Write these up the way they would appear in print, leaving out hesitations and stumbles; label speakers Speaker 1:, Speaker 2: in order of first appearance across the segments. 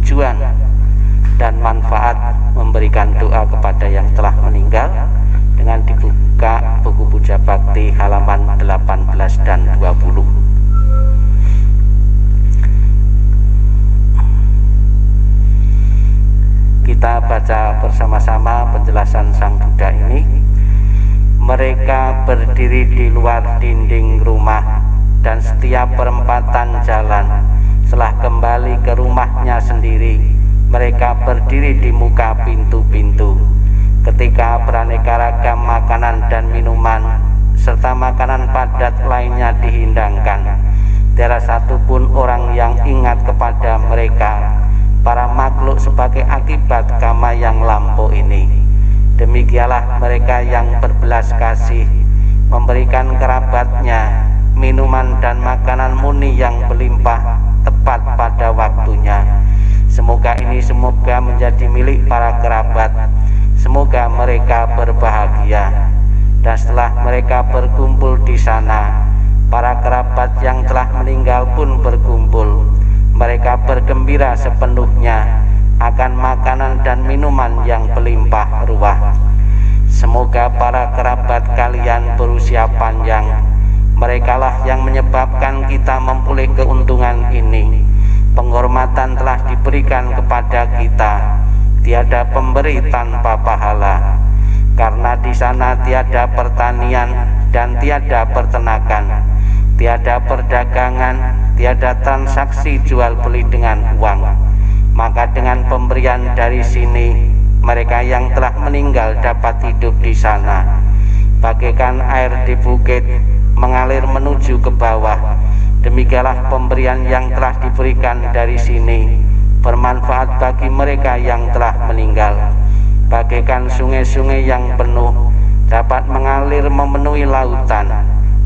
Speaker 1: tujuan dan manfaat memberikan doa kepada yang telah meninggal dengan dibuka buku Puja Bakti halaman 18 dan 20. Kita baca bersama-sama penjelasan Sang Buddha ini. Mereka berdiri di luar dinding rumah dan setiap perempatan jalan. Setelah kembali ke rumahnya sendiri, mereka berdiri di muka pintu-pintu. Ketika beraneka ragam makanan dan minuman serta makanan padat lainnya dihidangkan, tiada satupun orang yang ingat kepada mereka, para makhluk, sebagai akibat karma yang lampau ini. Demikianlah mereka yang berbelas kasih memberikan kerabatnya minuman dan makanan murni yang berlimpah tepat pada waktunya. Semoga menjadi milik para kerabat. Semoga mereka berbahagia. Dan setelah mereka berkumpul di sana, para kerabat yang telah meninggal pun berkumpul. Mereka bergembira sepenuhnya akan makanan dan minuman yang berlimpah ruah. Semoga para kerabat kalian berusia panjang. Merekalah yang menyebabkan kita memperoleh keuntungan ini. Penghormatan telah diberikan kepada kita. Tiada pemberi tanpa pahala. Karena di sana tiada pertanian dan tiada peternakan, tiada perdagangan, tiada transaksi jual beli dengan uang. Maka dengan pemberian dari sini, mereka yang telah meninggal dapat hidup di sana. Bagaikan air di bukit mengalir menuju ke bawah, demikianlah pemberian yang telah diberikan dari sini bermanfaat bagi mereka yang telah meninggal. Bagaikan sungai-sungai yang penuh dapat mengalir memenuhi lautan,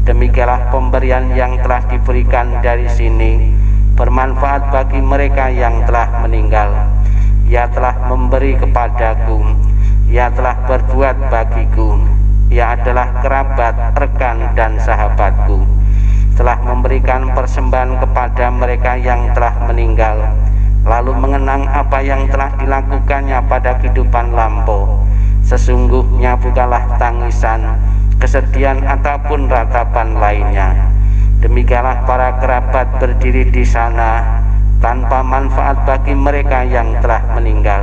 Speaker 1: demikianlah pemberian yang telah diberikan dari sini bermanfaat bagi mereka yang telah meninggal. Ia telah memberi kepadaku, ia telah berbuat bagiku, ia adalah kerabat, rekan, dan sahabatku. Telah memberikan persembahan kepada mereka yang telah meninggal, lalu mengenang apa yang telah dilakukannya pada kehidupan lampau. Sesungguhnya bukanlah tangisan, kesedihan, ataupun ratapan lainnya. Demikianlah para kerabat berdiri di sana tanpa manfaat bagi mereka yang telah meninggal,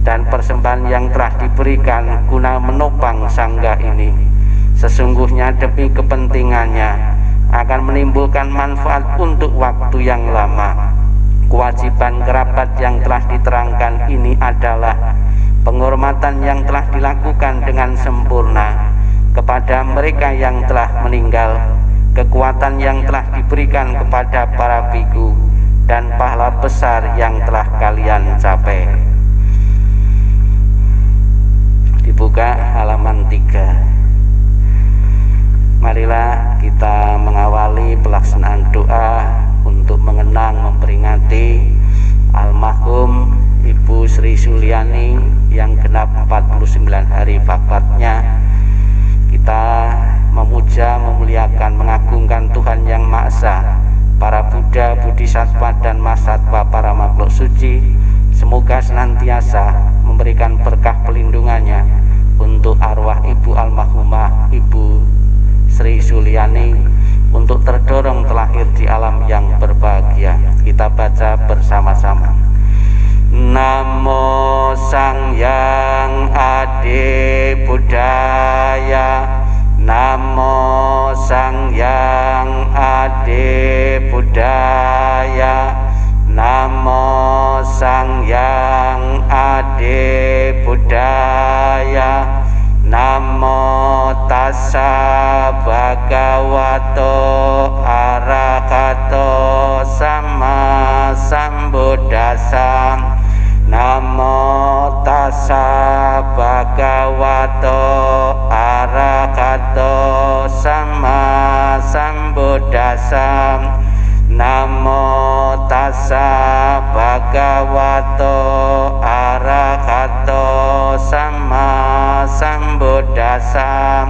Speaker 1: dan persembahan yang telah diberikan guna menopang sangga ini sesungguhnya demi kepentingannya akan menimbulkan manfaat untuk waktu yang lama. Kewajiban kerabat yang telah diterangkan ini adalah penghormatan yang telah dilakukan dengan sempurna kepada mereka yang telah meninggal, kekuatan yang telah diberikan kepada para biku, dan pahala besar yang telah kalian capai. Dibuka halaman 3. Marilah kita mengawali pelaksanaan doa untuk mengenang memperingati almarhum Ibu Sri Suliani yang genap 49 hari wafatnya. Kita memuja, memuliakan, mengagungkan Tuhan Yang Maha Esa, para Buddha, Bodhisattva, dan Mahasatwa, para makhluk suci. Semoga senantiasa memberikan berkah pelindungannya untuk arwah Ibu almarhumah Ibu Sri Suliani, untuk terdorong terlahir di alam yang berbahagia. Kita baca bersama-sama. Namo Sang Hyang Adi Buddhaya, Namo Sang Hyang Adi Buddhaya, Namo Sang Hyang Adi Buddhaya, Namo Tassa Bhagavato Arahato Sama Sambuddhassa, Namo Tassa Bhagavato Arahato Sama Sambuddhassa, Namo Tassa Bhagavato Arahato Sama Sambuddhassa,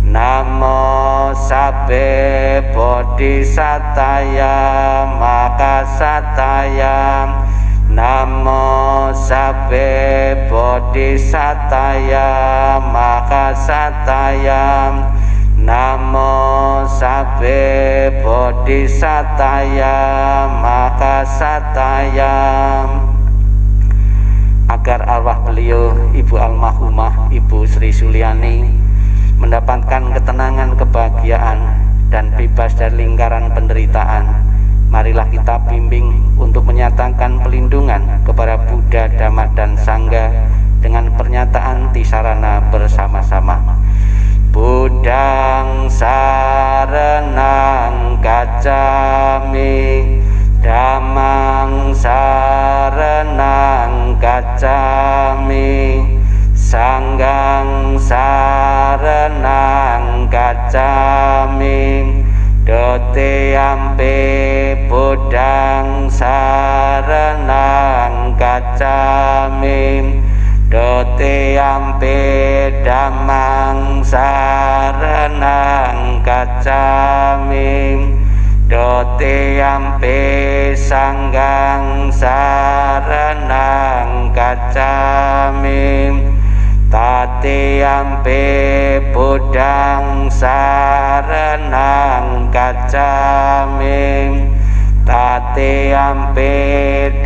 Speaker 1: Namo Sabbe Bodhisataya Makasataya, Namo Bodhisataya Mahasataya Namo Sabbe Bodhisataya Mahasataya. Agar arwah beliau Ibu almarhumah Ibu Sri Suliani mendapatkan ketenangan, kebahagiaan, dan bebas dari lingkaran penderitaan, marilah kita bimbing untuk menyatakan pelindungan kepada Buddha, Dhamma, dan Sangha dengan pernyataan tisarana bersama-sama. Buddhang saranang gacchami, Dhammang saranang gacchami, Sanghang saranang gacchami. Dutiyampi Buddhang saranang gacchami, Dutiyampi Dhammang saranang gacchami, Dutiyampi Sanghang saranang gacchami. Tatiyampi Buddhang saranang gacchami, Tatiyampi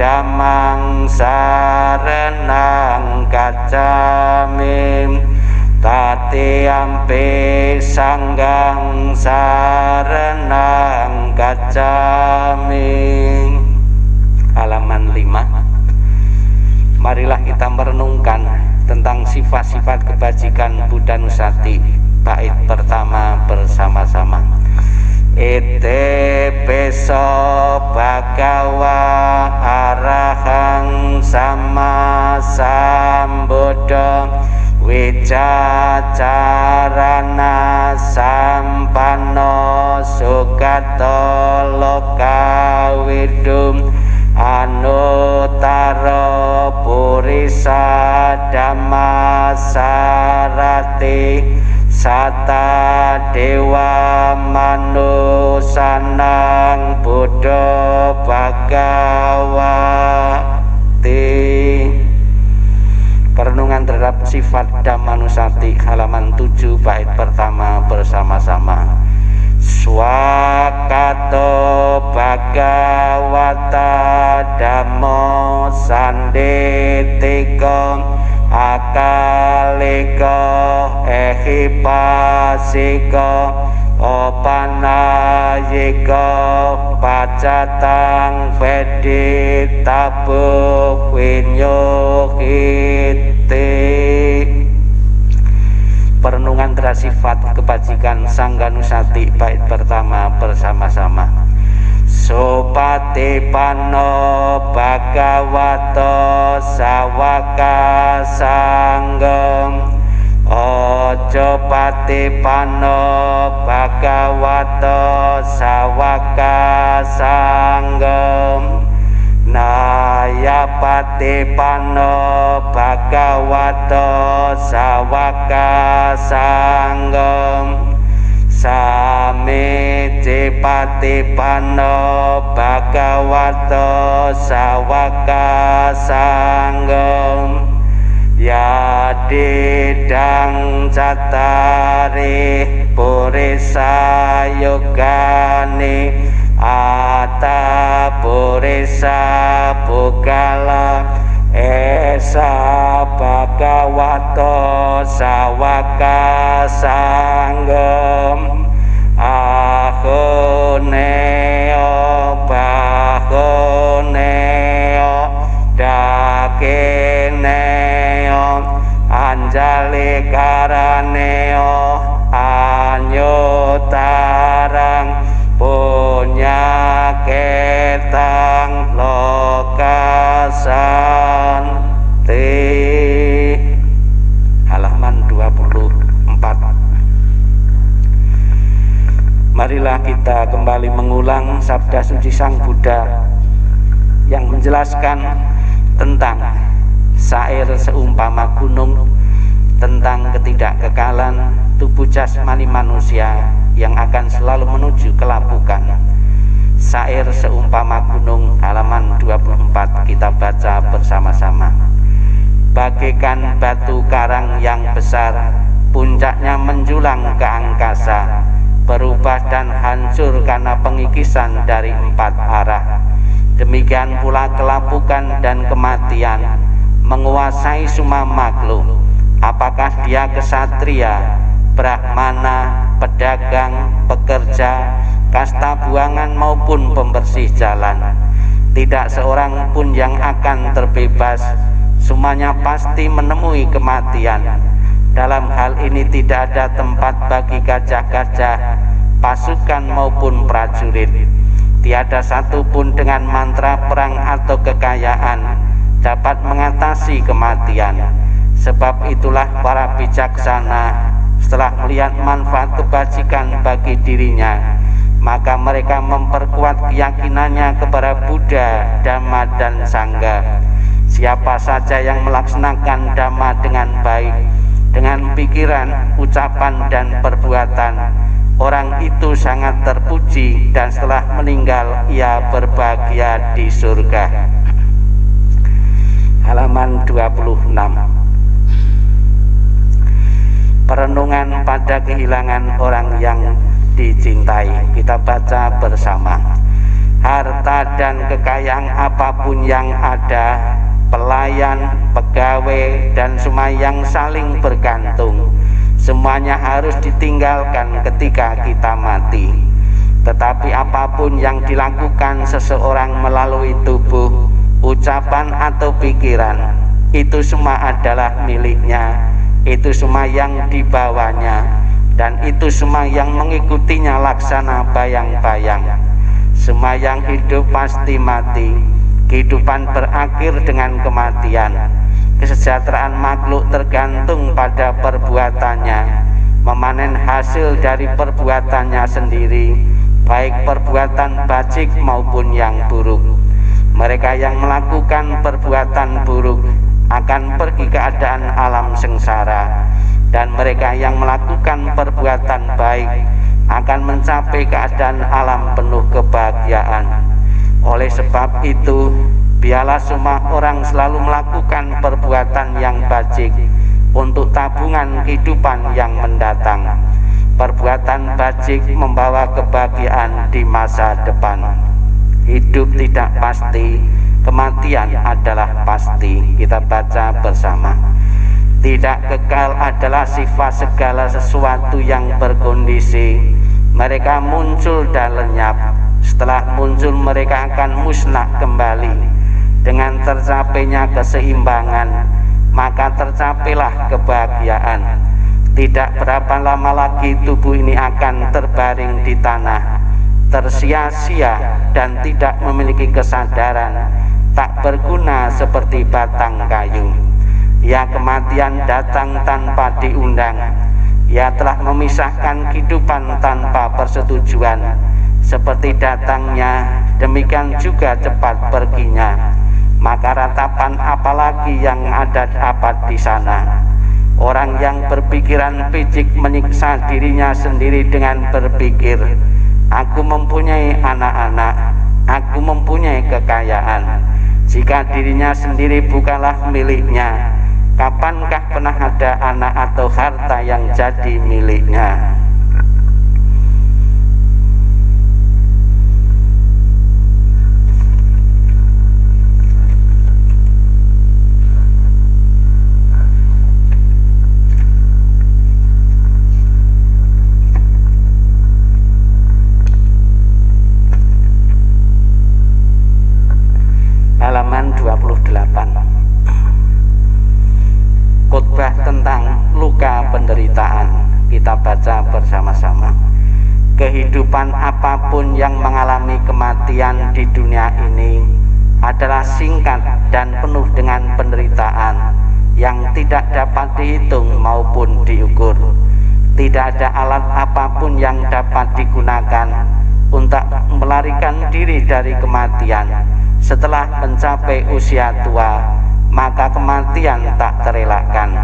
Speaker 1: Dhammang saranang gacchami, Tatiyampi Sanghang saranang gacchami. Halaman 5. Marilah kita merenungkan tentang sifat-sifat kebajikan Buddha Nusati, bait pertama bersama-sama. Ite beso bhagawa arahang sama sambuddha wicacarana sampanno sugato lokawidum anuttara purisa dhamma sarati sata dewa manusanang buddha bhagawati. Perenungan terhadap sifat Dhammanusati, halaman 7 bait pertama bersama-sama. Swakato bhagawata dhammo sanditiko akaliko ehipasiko opanayiko pacatang veditabu vinyuhiti. Perenungan terhadap sifat kebajikan Sangganusati, bait pertama bersama-sama. Supatipanno bhagavato sawaka sanggem, ojo patipanno bhagavato sawaka sanggem, naya patipanno bhagavato sawaka sanggem, samiti patipanno bhagavato sawaka sanggem, yadidang cattari purisa yogani ata purisa bukala esa bhagavato sawaka sanggem, ahuneo bahuneo dakineo anjali karaneo anyutarang punya ketang lokasanti. Halaman 24. Marilah kita kembali mengulang sabda suci Sang Buddha yang menjelaskan tentang syair seumpama gunung, tentang ketidakkekalan tubuh jasmani manusia yang akan selalu menuju kelapukan. Syair seumpama gunung, halaman 24, kita baca bersama-sama. bagaikan batu karang yang besar, puncaknya menjulang ke angkasa, berubah dan hancur karena pengikisan dari 4 arah. Demikian pula kelapukan dan kematian menguasai semua makhluk, apakah dia kesatria, brahmana, pedagang, pekerja, kasta buangan maupun pembersih jalan. Tidak seorang pun yang akan terbebas, semuanya pasti menemui kematian. Dalam hal ini tidak ada tempat bagi gajah-gajah, pasukan maupun prajurit. Tiada satu pun dengan mantra perang atau kekayaan dapat mengatasi kematian. Sebab itulah para bijaksana setelah melihat manfaat kebajikan bagi dirinya, maka mereka memperkuat keyakinannya kepada Buddha, Dhamma, dan Sangha. Siapa saja yang melaksanakan Dhamma dengan baik, dengan pikiran, ucapan, dan perbuatan, orang itu sangat terpuji dan setelah meninggal ia berbahagia di surga. Halaman 26. Perenungan pada kehilangan orang yang dicintai. Kita baca bersama. Harta dan kekayaan apapun yang ada, pelayan, pegawai, dan semua yang saling bergantung, semuanya harus ditinggalkan ketika kita mati. Tetapi apapun yang dilakukan seseorang melalui tubuh, ucapan atau pikiran, itu semua adalah miliknya, itu semua yang dibawanya, dan itu semua yang mengikutinya laksana bayang-bayang. Semua yang hidup pasti mati, kehidupan berakhir dengan kematian. Kesejahteraan makhluk tergantung pada perbuatannya, memanen hasil dari perbuatannya sendiri, baik perbuatan bajik maupun yang buruk. Mereka yang melakukan perbuatan buruk akan pergi ke keadaan alam sengsara, dan mereka yang melakukan perbuatan baik akan mencapai keadaan alam penuh kebahagiaan. Oleh sebab itu, biarlah semua orang selalu melakukan perbuatan yang bajik untuk tabungan kehidupan yang mendatang. Perbuatan bajik membawa kebahagiaan di masa depan. Hidup tidak pasti, kematian adalah pasti. Kita baca bersama. Tidak kekal adalah sifat segala sesuatu yang berkondisi. Mereka muncul dan lenyap. Setelah muncul mereka akan musnah kembali. Dengan tercapainya keseimbangan, maka tercapailah kebahagiaan. Tidak berapa lama lagi tubuh ini akan terbaring di tanah, tersia-sia dan tidak memiliki kesadaran, tak berguna seperti batang kayu. Ya, kematian datang tanpa diundang. Ia telah memisahkan kehidupan tanpa persetujuan. Seperti datangnya, demikian juga cepat perginya. Maka ratapan apalagi yang ada dapat di sana? Orang yang berpikiran picik menyiksa dirinya sendiri dengan berpikir, aku mempunyai anak-anak, aku mempunyai kekayaan. Jika dirinya sendiri bukanlah miliknya, kapankah pernah ada anak atau harta yang jadi miliknya? Halaman 28. Khotbah tentang luka penderitaan. Kita baca bersama-sama. Kehidupan apapun yang mengalami kematian di dunia ini adalah singkat dan penuh dengan penderitaan yang tidak dapat dihitung maupun diukur. Tidak ada alat apapun yang dapat digunakan untuk melarikan diri dari kematian. Setelah mencapai usia tua, maka kematian tak terelakkan.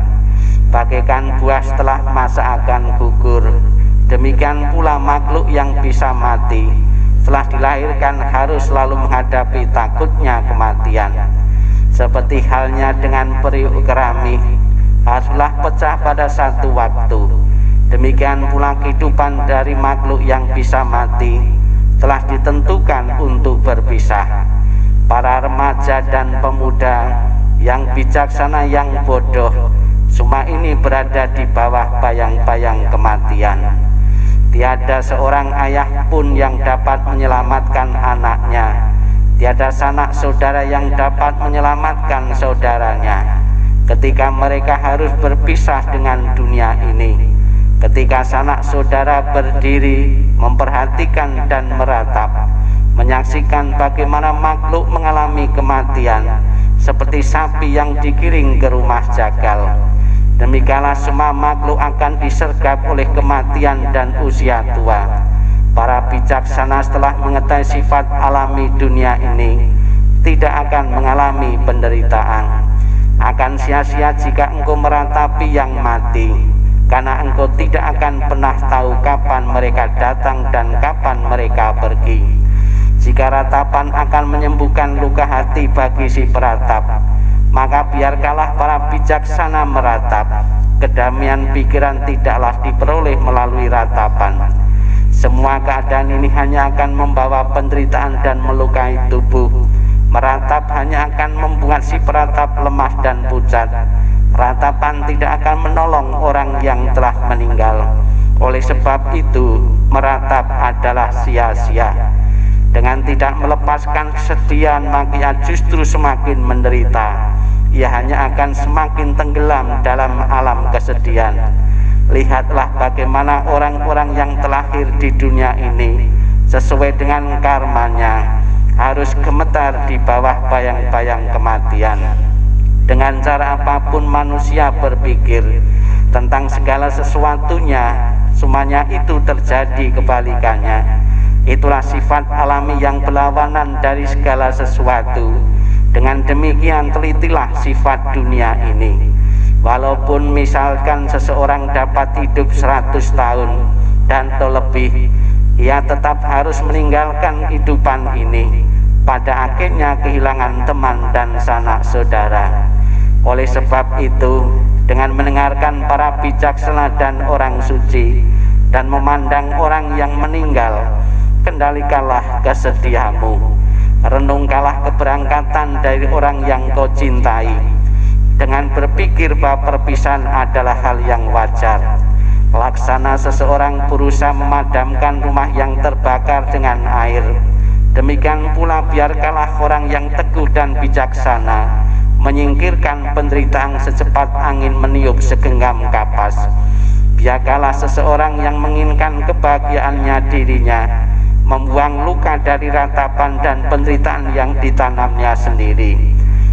Speaker 1: Bagaikan buah setelah masa akan gugur, demikian pula makhluk yang bisa mati setelah dilahirkan harus selalu menghadapi takutnya kematian. seperti halnya dengan periuk keramik, haruslah pecah pada satu waktu. Demikian pula kehidupan dari makhluk yang bisa mati telah ditentukan untuk berpisah. Para remaja dan pemuda yang bijaksana yang bodoh, semua ini berada di bawah bayang-bayang kematian. Tiada seorang ayah pun yang dapat menyelamatkan anaknya. Tiada sanak saudara yang dapat menyelamatkan saudaranya ketika mereka harus berpisah dengan dunia ini. Ketika sanak saudara berdiri memperhatikan dan meratap, menyaksikan bagaimana makhluk mengalami kematian seperti sapi yang digiring ke rumah jagal, demikianlah semua makhluk akan disergap oleh kematian dan usia tua. Para bijaksana setelah mengetahui sifat alami dunia ini tidak akan mengalami penderitaan. Akan sia-sia jika engkau meratapi yang mati, karena engkau tidak akan pernah tahu kapan mereka datang dan kapan mereka pergi. Jika ratapan akan menyembuhkan luka hati bagi si peratap, maka biarkanlah para bijaksana meratap. Kedamaian pikiran tidaklah diperoleh melalui ratapan. Semua keadaan ini hanya akan membawa penderitaan dan melukai tubuh. Meratap hanya akan membuat si peratap lemah dan pucat. Ratapan tidak akan menolong orang yang telah meninggal. Oleh sebab itu, meratap adalah sia-sia. Dengan tidak melepaskan kesedihan, maka ia justru semakin menderita. Ia hanya akan semakin tenggelam dalam alam kesedihan. Lihatlah bagaimana orang-orang yang terlahir di dunia ini sesuai dengan karmanya harus gemetar di bawah bayang-bayang kematian. Dengan cara apapun manusia berpikir tentang segala sesuatunya, semuanya itu terjadi kebalikannya. Itulah sifat alami yang berlawanan dari segala sesuatu. Dengan demikian telitilah sifat dunia ini. Walaupun misalkan seseorang dapat hidup 100 tahun dan atau lebih, ia tetap harus meninggalkan kehidupan ini. Pada akhirnya kehilangan teman dan sanak saudara. Oleh sebab itu, dengan mendengarkan para bijaksana dan orang suci dan memandang orang yang meninggal, kendalikanlah kesedihanmu. Renungkanlah keberangkatan dari orang yang kau cintai dengan berpikir bahwa perpisahan adalah hal yang wajar. Laksana seseorang berusaha memadamkan rumah yang terbakar dengan air, demikian pula biarkanlah orang yang teguh dan bijaksana menyingkirkan penderitaan secepat angin meniup segenggam kapas. Biarkanlah seseorang yang menginginkan kebahagiaannya dirinya membuang luka dari ratapan dan penderitaan yang ditanamnya sendiri.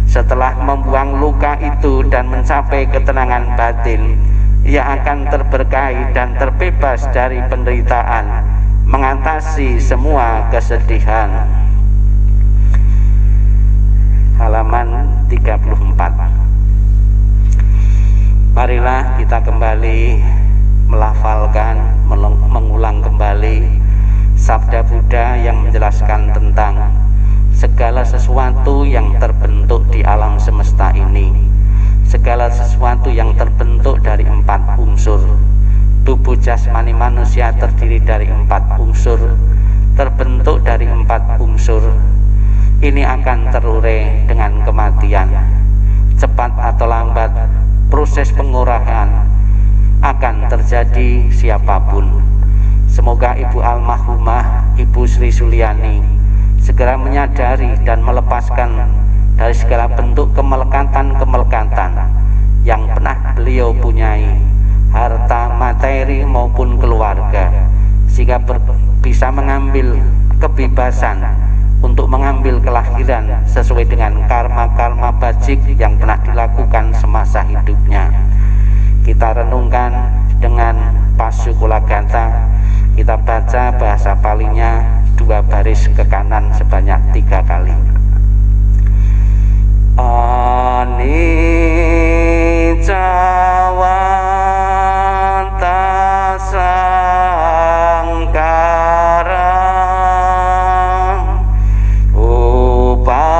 Speaker 1: Setelah membuang luka itu dan mencapai ketenangan batin, ia akan terberkahi dan terbebas dari penderitaan, mengatasi semua kesedihan. Halaman 34. Marilah kita kembali melafalkan, mengulang kembali sabda Buddha yang menjelaskan tentang segala sesuatu yang terbentuk di alam semesta ini. Segala sesuatu yang terbentuk dari 4 unsur. Tubuh jasmani manusia terdiri dari 4 unsur, terbentuk dari 4 unsur. Ini akan terurai dengan kematian. Cepat atau lambat, proses pengurahan akan terjadi siapapun. Semoga Ibu Almarhumah Ibu Sri Suliani segera menyadari dan melepaskan dari segala bentuk kemelekatan-kemelekatan yang pernah beliau punyai, harta, materi maupun keluarga, sehingga bisa mengambil kebebasan untuk mengambil kelahiran sesuai dengan karma-karma bajik yang pernah dilakukan semasa hidupnya. Kita renungkan dengan Pasukulagata. Kita baca bahasa Palinya 2 baris ke kanan sebanyak 3 kali. Anicca wata sangkara upaya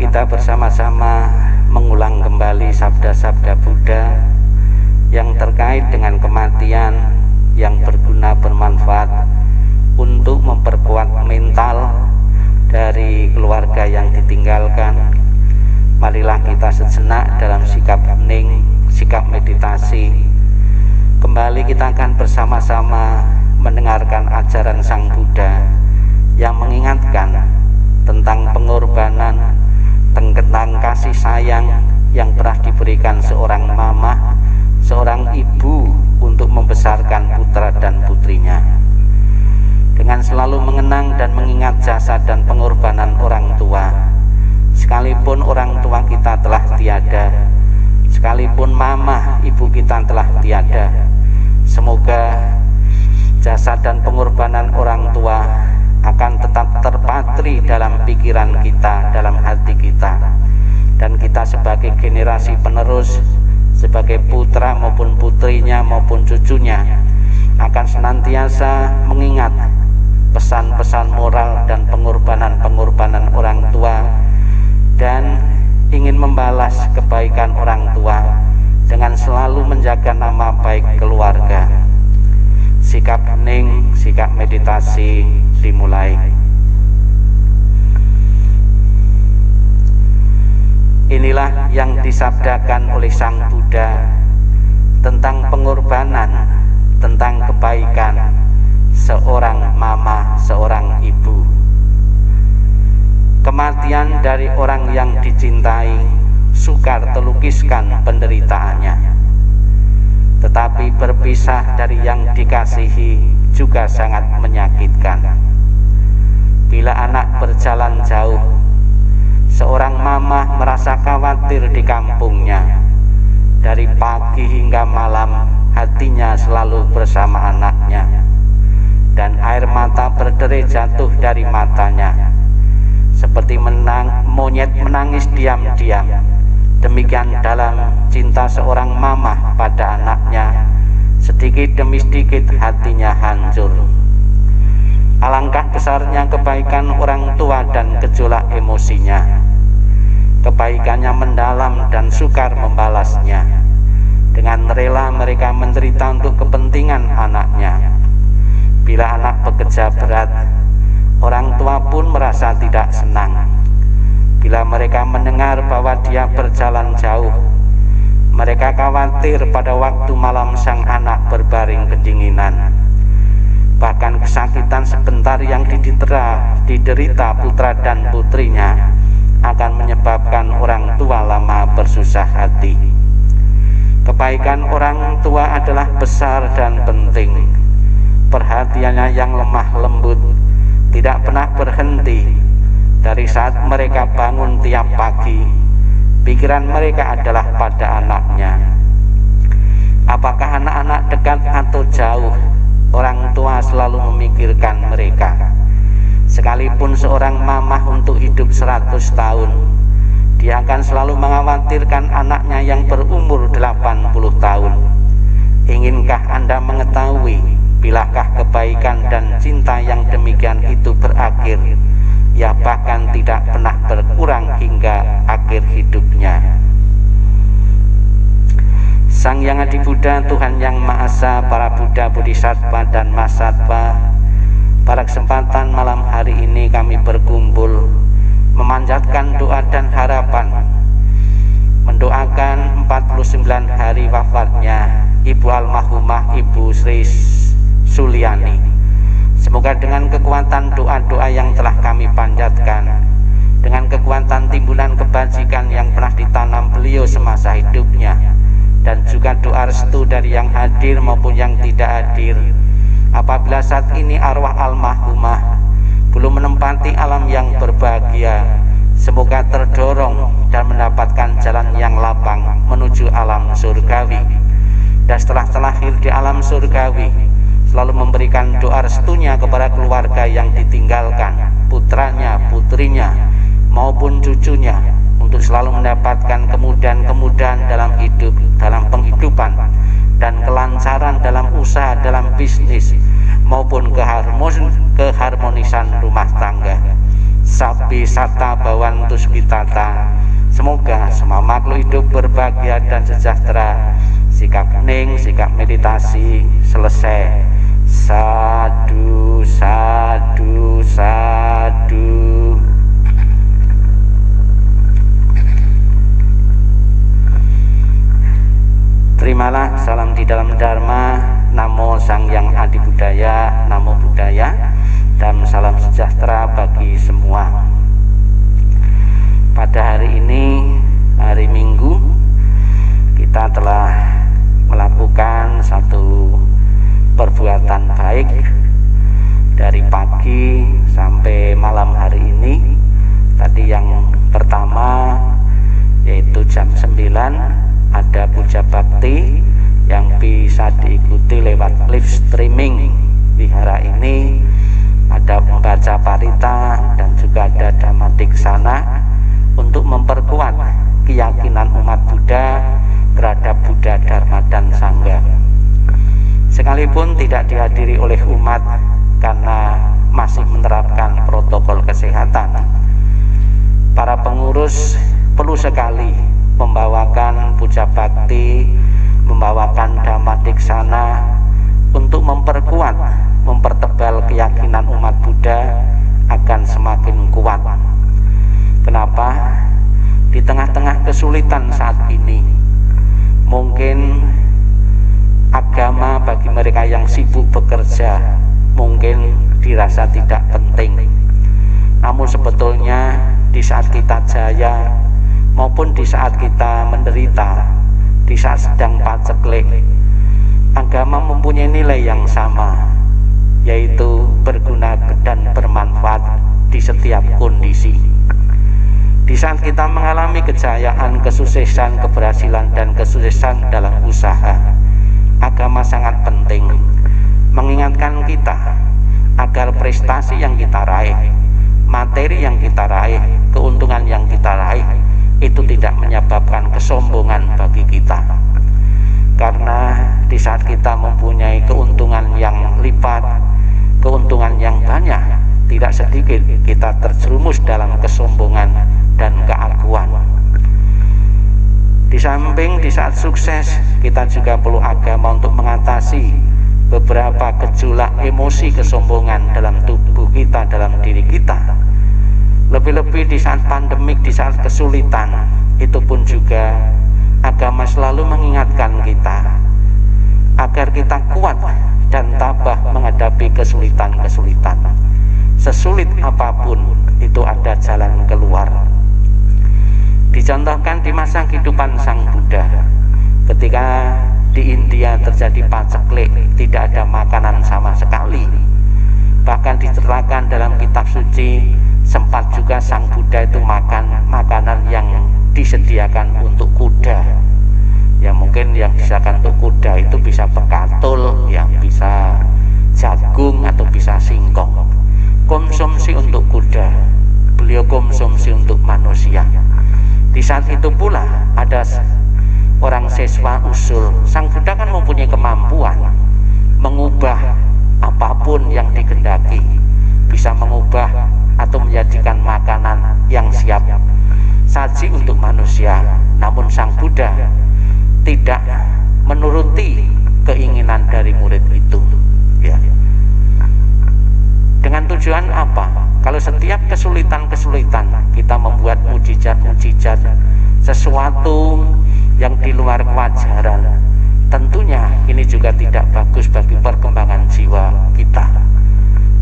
Speaker 1: kita bersama-sama mengulang kembali sabda-sabda Buddha yang terkait dengan kematian yang berguna bermanfaat untuk memperkuat mental dari keluarga yang ditinggalkan. Marilah kita sejenak dalam sikap hening, sikap meditasi. Kembali kita akan bersama-sama mendengarkan ajaran Sang Buddha yang mengingatkan tentang pengorbanan, tentang kasih sayang yang telah diberikan seorang mama, seorang ibu untuk membesarkan putra dan putrinya. Dengan selalu mengenang dan mengingat jasa dan pengorbanan orang tua, sekalipun orang tua kita telah tiada, sekalipun mama ibu kita telah tiada, semoga jasa dan pengorbanan orang tua akan tetap terpatri dalam pikiran kita, dalam hati kita, dan kita sebagai generasi penerus, sebagai putra maupun putrinya maupun cucunya akan senantiasa mengingat pesan-pesan moral dan pengorbanan-pengorbanan orang tua, dan ingin membalas kebaikan orang tua dengan selalu menjaga nama baik keluarga. Sikap hening, sikap meditasi dimulai. Inilah yang disabdakan oleh Sang Buddha tentang pengorbanan, tentang kebaikan seorang mama, seorang ibu. Kematian dari orang yang dicintai sukar terlukiskan penderitaannya, tetapi berpisah dari yang dikasihi juga sangat menyakitkan. Bila anak berjalan jauh, seorang mama merasa khawatir di kampungnya. Dari pagi hingga malam hatinya selalu bersama anaknya, dan air mata berderai jatuh dari matanya, seperti monyet menangis diam-diam. Demikian dalam cinta seorang mama pada anaknya, sedikit demi sedikit hatinya hancur. Alangkah besarnya kebaikan orang tua dan gejolak emosinya. Kebaikannya mendalam dan sukar membalasnya. Dengan rela mereka menderita untuk kepentingan anaknya. Bila anak bekerja berat, orang tua pun merasa tidak senang. Bila mereka mendengar bahwa dia berjalan jauh, mereka khawatir pada waktu malam sang anak berbaring kedinginan. Bahkan kesakitan sebentar yang diderita putra dan putrinya akan menyebabkan orang tua lama bersusah hati. Kebaikan orang tua adalah besar dan penting. Perhatiannya yang lemah lembut tidak pernah berhenti. Dari saat mereka bangun tiap pagi, pikiran mereka adalah pada anaknya. Apakah anak-anak dekat atau jauh, orang tua selalu memikirkan mereka. Sekalipun seorang mamah untuk hidup 100 tahun, dia akan selalu mengkhawatirkan anaknya yang berumur 80 tahun. Inginkah Anda mengetahui bilakah kebaikan dan cinta yang demikian itu berakhir? Ya, bahkan tidak pernah berkurang hingga akhir hidupnya. Sang Yang Adi Buddha, Tuhan Yang Maha Esa, para Buddha, Bodhisattva dan Mahasattva, pada kesempatan malam hari ini kami berkumpul memanjatkan doa dan harapan, mendoakan 49 hari wafatnya Ibu Almarhumah Ibu Sri Suliani. Semoga dengan kekuatan doa-doa yang telah kami panjatkan, dengan kekuatan timbulan kebajikan yang pernah ditanam beliau semasa hidupnya, dan juga doa restu dari yang hadir maupun yang tidak hadir, apabila saat ini arwah almarhumah belum menempati alam yang berbahagia, semoga terdorong dan mendapatkan jalan yang lapang menuju alam surgawi. Dan setelah terlahir di alam surgawi, selalu memberikan doa restunya kepada keluarga yang ditinggalkan, putranya, putrinya, maupun cucunya, untuk selalu mendapatkan kemudahan-kemudahan dalam hidup, dalam penghidupan, dan kelancaran dalam usaha, dalam bisnis, maupun keharmonisan rumah tangga. Sabbi satta bhavantu sukhitata, Semoga semua makhluk hidup berbahagia dan sejahtera. Sikap hening, sikap meditasi selesai. Sadu, sadu, sadu. Terimalah salam di dalam Dharma. Namo Sang Hyang Adi Budaya, Namo Buddhaya, dan salam sejahtera bagi semua. Pada hari ini, hari Minggu, kita telah melakukan satu perbuatan baik dari pagi sampai malam hari ini. Tadi yang pertama yaitu jam 9 ada puja bakti yang bisa diikuti lewat live streaming wihara ini. Ada membaca parita dan juga ada dhamma-diksana untuk memperkuat keyakinan umat Buddha terhadap Buddha, Dharma, dan Sangha. Sekalipun tidak dihadiri oleh umat karena masih menerapkan protokol kesehatan, para pengurus perlu sekali membawakan puja bakti, membawakan dhamma-diksana untuk memperkuat, mempertebal keyakinan umat Buddha akan semakin kuat. Kenapa? Di tengah-tengah kesulitan saat ini, mungkin agama bagi mereka yang sibuk bekerja mungkin dirasa tidak penting. Namun sebetulnya di saat kita jaya maupun di saat kita menderita, di saat sedang paceklik, agama mempunyai nilai yang sama, yaitu berguna dan bermanfaat di setiap kondisi. Di saat kita mengalami kejayaan, kesuksesan, keberhasilan, dan kesuksesan dalam usaha, agama sangat penting mengingatkan kita agar prestasi yang kita raih, materi yang kita raih, keuntungan yang kita raih itu tidak menyebabkan kesombongan bagi kita. Karena di saat kita mempunyai keuntungan yang lipat, keuntungan yang banyak, tidak sedikit kita terjerumus dalam kesombongan dan keakuan. Di samping di saat sukses, kita juga perlu agama untuk mengatasi beberapa gejolak emosi kesombongan dalam tubuh kita, dalam diri kita. Lebih-lebih di saat pandemik, di saat kesulitan, itu pun juga agama selalu mengingatkan kita agar kita kuat dan tabah menghadapi kesulitan-kesulitan. Sesulit apapun itu ada jalan keluar. Dicontohkan di masa kehidupan Sang Buddha, ketika di India terjadi paceklik, tidak ada makanan sama sekali. Bahkan diceritakan dalam kitab suci, sempat juga Sang Buddha itu makan makanan yang disediakan untuk kuda. Ya mungkin yang disediakan untuk kuda itu bisa bekatul, yang bisa jagung atau bisa singkong. Konsumsi untuk kuda, beliau konsumsi untuk manusia. Di saat itu pula ada orang siswa usul, Sang Buddha kan mempunyai kemampuan mengubah apapun yang dikehendaki, bisa mengubah atau menjadikan makanan yang siap saji untuk manusia. Namun Sang Buddha tidak menuruti keinginan dari murid itu, ya. Dengan tujuan apa? Kalau setiap kesulitan-kesulitan kita membuat mujizat-mujizat, sesuatu yang di luar kewajaran, tentunya ini juga tidak bagus bagi perkembangan jiwa kita.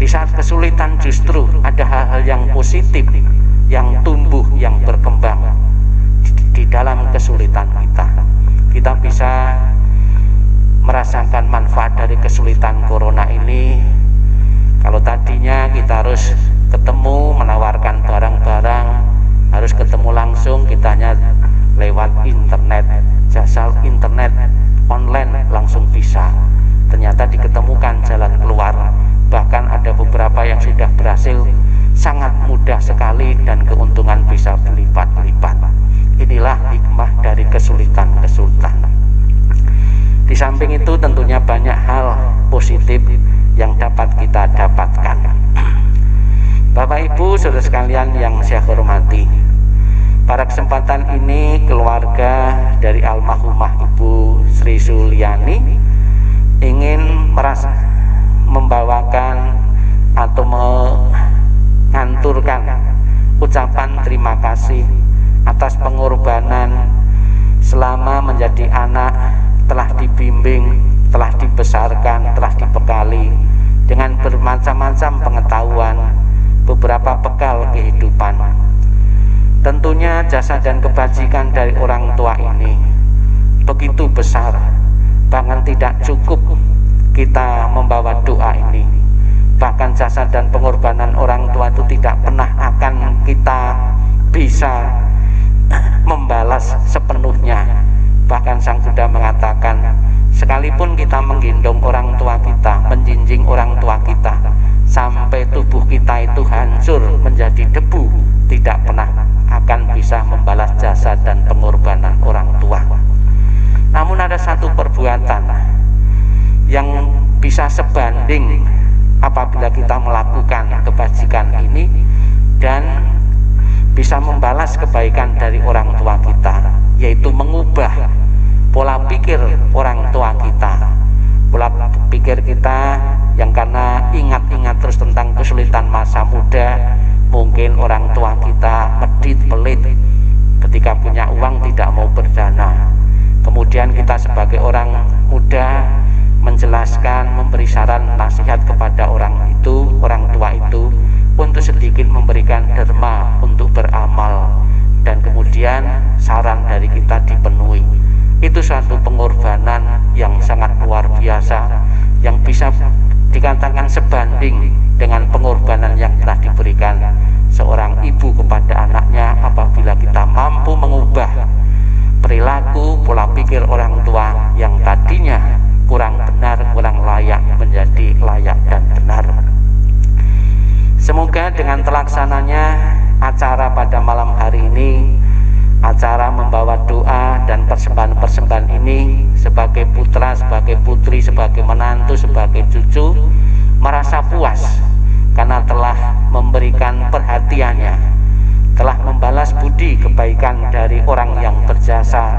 Speaker 1: Di saat kesulitan justru ada hal-hal yang positif, yang tumbuh, yang berkembang di dalam kesulitan kita. Kita bisa merasakan manfaat dari kesulitan corona ini. Kalau tadinya kita harus ketemu, menawarkan barang-barang, harus ketemu langsung, kita hanya lewat internet, jasa internet online langsung bisa. Ternyata diketemukan jalan keluar. Bahkan ada beberapa yang sudah berhasil sangat mudah sekali dan keuntungan bisa berlipat-lipat. Inilah hikmah dari kesulitan-kesulitan. Di samping itu tentunya banyak hal positif yang dapat kita dapatkan. Bapak Ibu saudara sekalian yang saya hormati, Pada kesempatan ini keluarga dari almarhumah Ibu Sri Suliani ingin membawakan atau menganturkan ucapan terima kasih atas pengorbanan selama menjadi anak, telah dibimbing, telah dibesarkan, telah dibekali dengan bermacam-macam pengetahuan, beberapa bekal kehidupan. Tentunya jasa dan kebajikan dari orang tua ini begitu besar, bahkan tidak cukup kita membawa doa ini. Bahkan jasa dan pengorbanan orang tua itu tidak pernah akan kita bisa membalas sepenuhnya. Bahkan Sang Buddha mengatakan, sekalipun kita menggendong orang tua kita, menjinjing orang tua kita, sampai tubuh kita itu hancur menjadi debu, tidak pernah akan bisa membalas jasa dan pengorbanan orang tua. Namun ada satu perbuatan yang bisa sebanding apabila kita melakukan kebajikan ini dan bisa membalas kebaikan dari orang tua kita, yaitu mengubah pola pikir orang tua kita. Pola pikir kita yang karena ingat-ingat terus tentang kesulitan masa muda, mungkin orang tua kita medit, pelit, ketika punya uang tidak mau berdana. Kemudian kita sebagai orang muda menjelaskan, memberi saran, nasihat kepada orang tua itu untuk sedikit memberikan derma untuk beramal, dan kemudian saran dari kita dipenuhi. Itu suatu pengorbanan yang sangat luar biasa, yang bisa dikatakan sebanding dengan pengorbanan yang telah diberikan seorang ibu kepada anaknya apabila kita mampu mengubah perilaku, pola pikir orang tua yang tadinya kurang benar, kurang layak menjadi layak dan benar. Semoga dengan terlaksananya acara pada malam hari ini, acara membawa doa dan persembahan-persembahan ini, sebagai putra, sebagai putri, sebagai menantu, sebagai cucu, merasa puas karena telah memberikan perhatiannya, telah membalas budi kebaikan dari orang yang berjasa,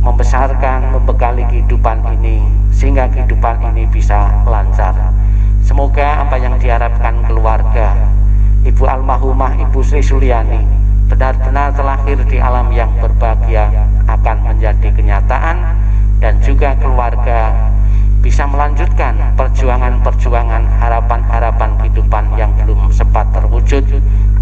Speaker 1: membesarkan, membekali kehidupan ini, sehingga kehidupan ini bisa lancar. Semoga apa yang diharapkan keluarga Ibu almarhumah Ibu Sri Suliani benar-benar terlahir di alam yang berbahagia akan menjadi kenyataan, dan juga keluarga bisa melanjutkan perjuangan-perjuangan, harapan-harapan kehidupan yang belum sempat terwujud,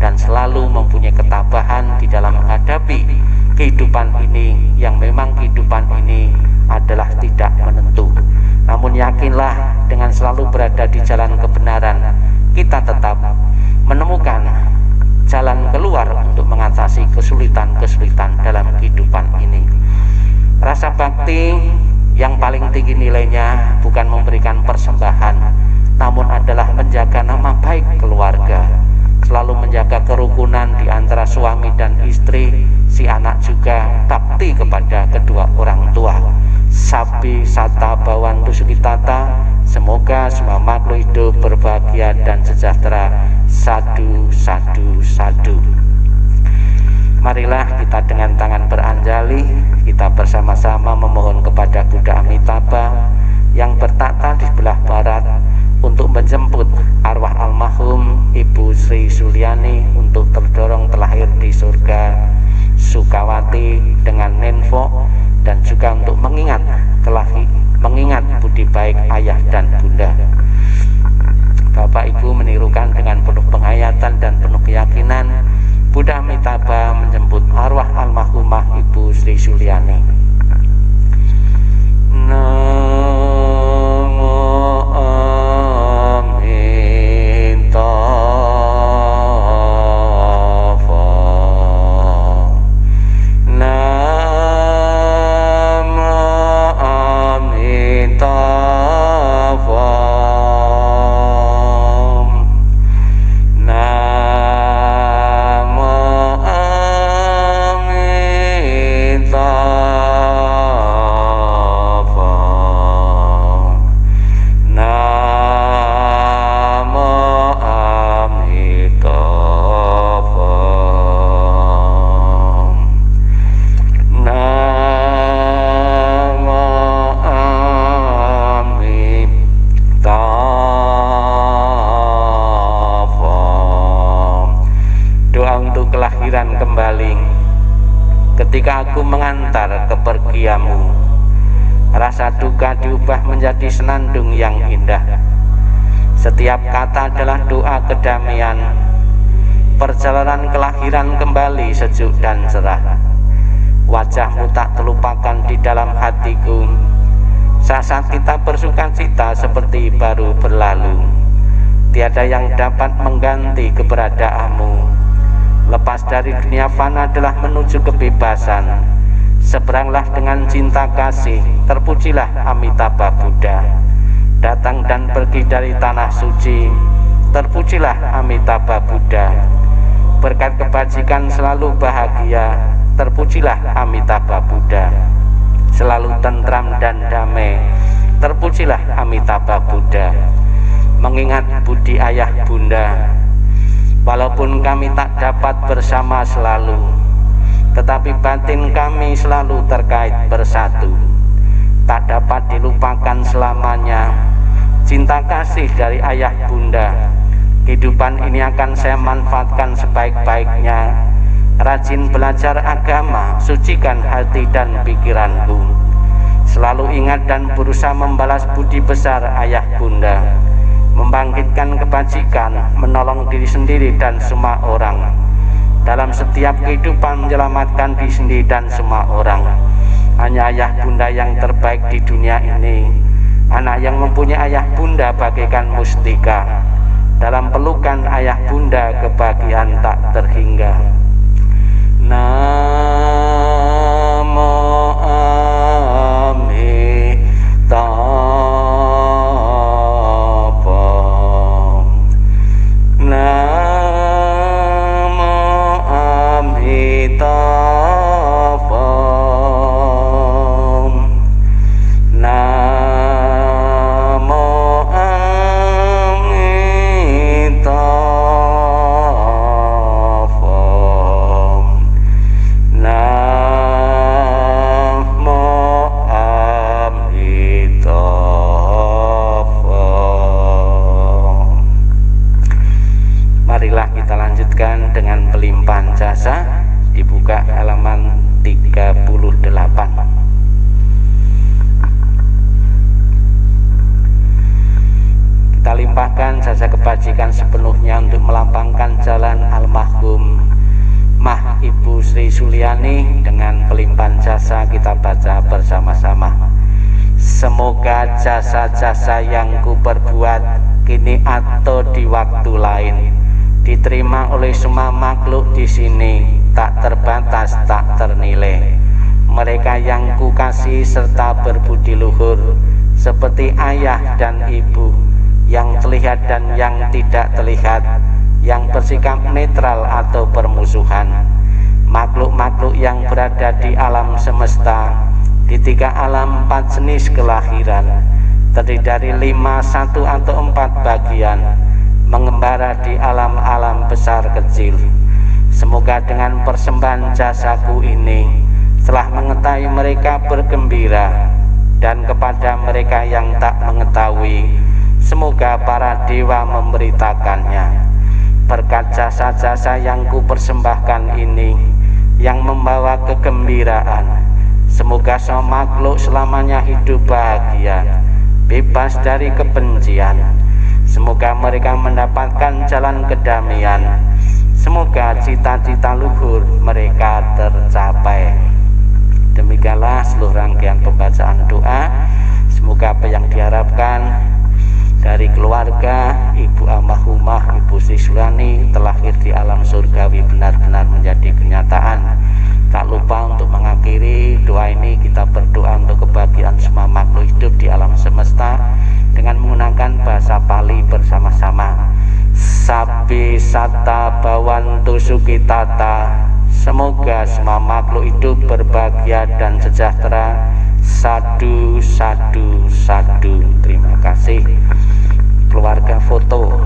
Speaker 1: dan selalu mempunyai ketabahan di dalam menghadapi kehidupan ini yang memang kehidupan ini adalah tidak menentu. Namun yakinlah, dengan selalu berada di jalan kebenaran, kita tetap menemukan jalan keluar untuk mengatasi kesulitan-kesulitan dalam kehidupan ini. Rasa bakti yang paling tinggi nilainya bukan memberikan persembahan, namun adalah menjaga nama baik keluarga, selalu menjaga kerukunan di antara suami dan istri, si anak juga bakti kepada kedua orang tua. Sabi sata bawantu sukitata, semoga semua makhluk hidup berbahagia dan sejahtera. Sadu, sadu, sadu. Marilah kita dengan tangan beranjali, kita bersama-sama memohon kepada Buddha Amitabha yang bertata di sebelah barat untuk menjemput arwah almarhum Ibu Sri Suliani untuk terdorong terlahir di surga Sukawati dengan Nenfo, dan juga untuk mengingat budi baik ayah dan bunda. Bapak Ibu menirukan dengan penuh penghayatan dan penuh keyakinan, Buddha Amitabha menjemput arwah almarhumah Ibu Sri Suliani. aku mengantar kepergianmu. Rasa duka diubah menjadi senandung yang indah. Setiap kata adalah doa kedamaian. Perjalanan kelahiran kembali sejuk dan cerah. Wajahmu tak terlupakan di dalam hatiku. Saat kita bersuka cita seperti baru berlalu. Tiada yang dapat mengganti keberadaanmu. Lepas dari dunia fana adalah menuju kebebasan. Seberanglah dengan cinta kasih. Terpujilah Amitabha Buddha. Datang dan pergi dari tanah suci. Terpujilah Amitabha Buddha. Berkat kebajikan selalu bahagia. Terpujilah Amitabha Buddha. Selalu tentram dan damai. Terpujilah Amitabha Buddha. Mengingat budi ayah bunda. Walaupun kami tak dapat bersama selalu, tetapi batin kami selalu terkait bersatu. Tak dapat dilupakan selamanya cinta kasih dari ayah bunda. Kehidupan ini akan saya manfaatkan sebaik-baiknya. Rajin belajar agama, sucikan hati dan pikiranku. Selalu ingat dan berusaha membalas budi besar ayah bunda. Membangkitkan kebajikan, menolong diri sendiri dan semua orang. Dalam setiap kehidupan menyelamatkan diri sendiri dan semua orang. Hanya ayah bunda yang terbaik di dunia ini. Anak yang mempunyai ayah bunda bagaikan mustika. Dalam pelukan ayah bunda kebahagiaan tak terhingga. Namo Amitabha. Namo Amitabha. Namo dengan pelimpahan jasa. Dibuka halaman 38. Kita limpahkan jasa kebajikan sepenuhnya untuk melapangkan jalan almarhum Mah Ibu Sri Suliani. Dengan pelimpahan jasa kita baca bersama-sama. Semoga jasa-jasa yang kuperbuat kini atau di waktu lain diterima oleh semua makhluk di sini, tak terbatas, tak ternilai. Mereka yang kukasih serta berbudi luhur, seperti ayah dan ibu, yang terlihat dan yang tidak terlihat, yang bersikap netral atau permusuhan. Makhluk-makhluk yang berada di alam semesta, di 3 alam 4 jenis kelahiran, terdiri dari 5, 1 atau 4 bagian, mengembara di alam-alam besar kecil. Semoga dengan persembahan jasaku ini telah mengetahui mereka bergembira, dan kepada mereka yang tak mengetahui, semoga para dewa memberitakannya. Berkat jasa-jasa yang kupersembahkan ini yang membawa kegembiraan, semoga semua makhluk selamanya hidup bahagia, bebas dari kebencian. Semoga mereka mendapatkan jalan kedamaian. Semoga cita-cita luhur mereka tercapai. Demikianlah seluruh rangkaian pembacaan doa. Semoga apa yang diharapkan dari keluarga Ibu almarhumah Ibu Sri Suliani terlahir di alam surgawi benar-benar menjadi kenyataan. Tak lupa untuk mengakhiri doa ini, kita berdoa untuk kebahagiaan semua makhluk hidup di alam semesta dengan menggunakan bahasa Pali bersama-sama. Sabbi satta bhavantu sukhitata. Semoga semua makhluk hidup berbahagia dan sejahtera. Sadu, sadu, sadu. Terima kasih. Keluarga foto.